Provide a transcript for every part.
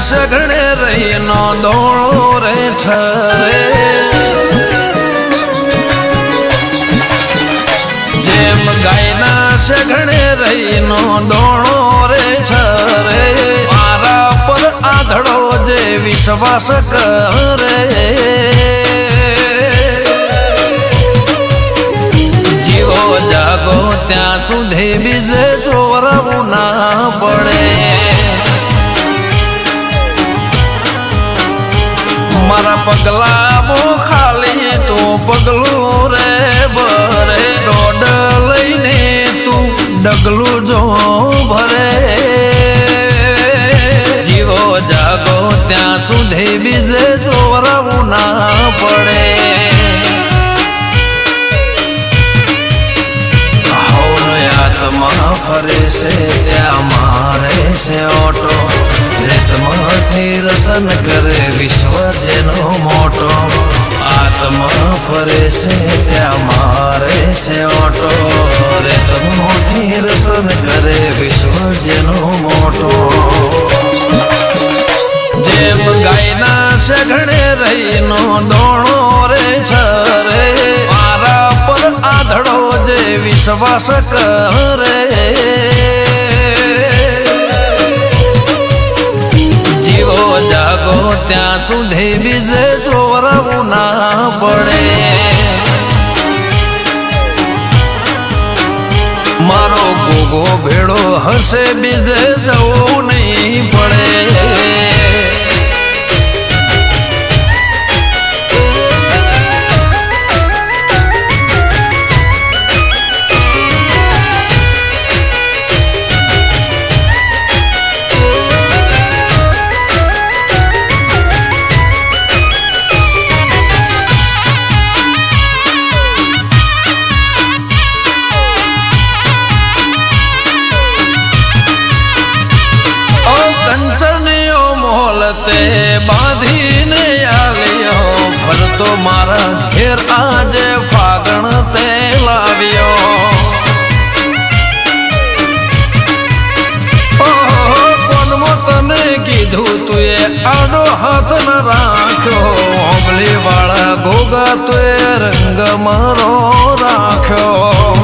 સઘણે રહીનો દોણો રે ઠરે જેમ ગાયના સઘણે રહીનો દોણો રે ઠરે મારા પર આધડો જે વિશ્વાસ કરે જીવો જાગો ત્યાં સુધી બીજે ચોરવું ના પડે મારા પગલા બો ખાલી તું પગલું રે ભરે દોડ લઈને તું ડગલું જો ભરે જીવો જાગો ત્યાં સુધી બીજે ચોરવું ના પડે આત્મા ફરે છે ત્યાં મારે છે ઓટો રેતમાંથી રતન કરે વિશ્વ જેનો મોટો આત્મા ફરે છે ત્યાં મારે છે ઓટો રેતમાંથી રતન કરે વિશ્વ જેનો મોટો જેમ ગાયના સઘણે રહીનો દોણો રે ઠરે મારા પર આધડો જે વિશ્વાસ કરે જીવો જાગો ત્યાં સુધી બીજે ચોરવું ના પડે મારો ગોગો ભેડો હશે બીજે જવું નહીં પડે તે બાંધીને આલ્યો ફરતો મારા ઘેર આજે ફાગણ તે લાવ્યો કોનમો તને કીધું તુએ આડો હાથ ન રાખ્યો ઓબલી વાળા ગોગા તુએ રંગ મારો રાખ્યો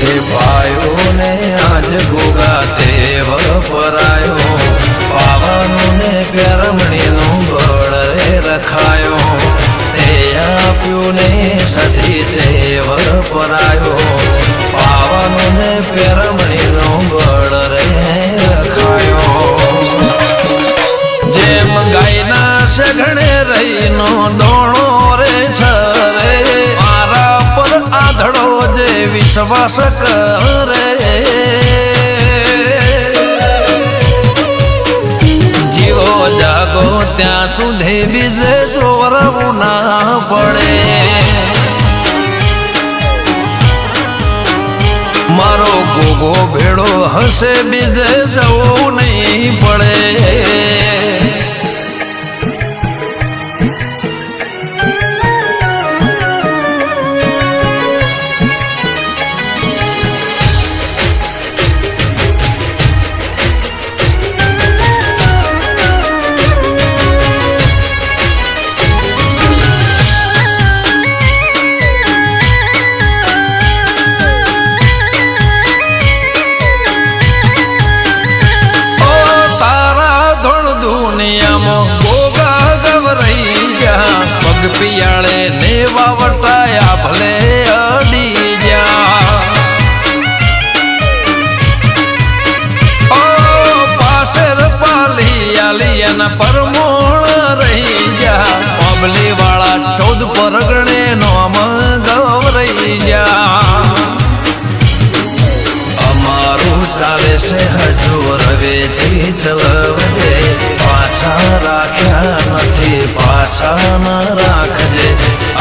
એ ભાઈઓને આજ ગોગા દેવ પરાયો પાવાનું ને પ્યારમણીનું બળ રે રખાયો તે આપ્યું ને સધી દેવ પરાયો પાવાનું ને પ્યારમણીનું બળ રે રખાયો જેમ ગાયના સઘણે રહીનો દોણો રે ઠરે મારા પર આધડો જે વિશ્વાસ કરે જાગો ત્યાં સુધી બીજે ચોરવું ના પડે મારો ગોગો ભેડો હશે બીજે જવું નહીં પડે પિયાળે ને વાવટાયા ભલે અડી જા પાસેર પાલી આલિયાના પરમોણ રહી જા પબલી વાળા 14 પરગણે નોમ ગવરાઈ જા અમારું ચાલે છે હજુ રવેજી ચલવજે પાછા રાખ્યા નથી પાછા ન રાખજે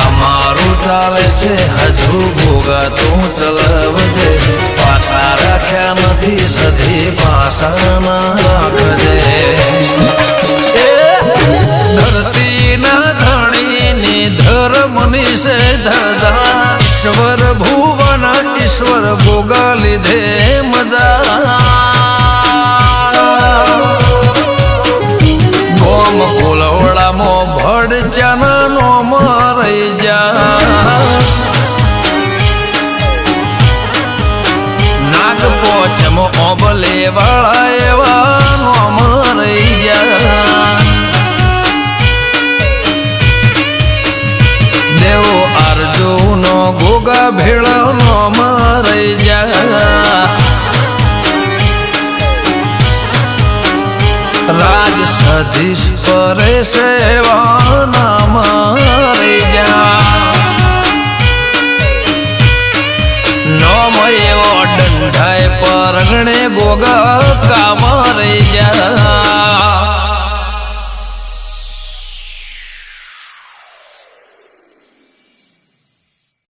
અમારું ચાલે છે હજુ ભોગા તું ચલવજે પાછા રાખ્યા નથી સધી પાછા ન રાખજે ધરતી ના ધણીની ધર્મની છે ધજા ઈશ્વર ભુવન ઈશ્વર ભોગા લીધે મજા પડચાના નોમ રહી જા નાગ પોચમ ઓબલે વાળા એવા નોમ રહી જા દેવો અર્જુનો ગોગા ભેળ નોમ રહી જા રાજ સધીશ પરેશ એવા નામ રહી જા નોમ એવો દંડાય પરગણે ગોગા કામ રહી જા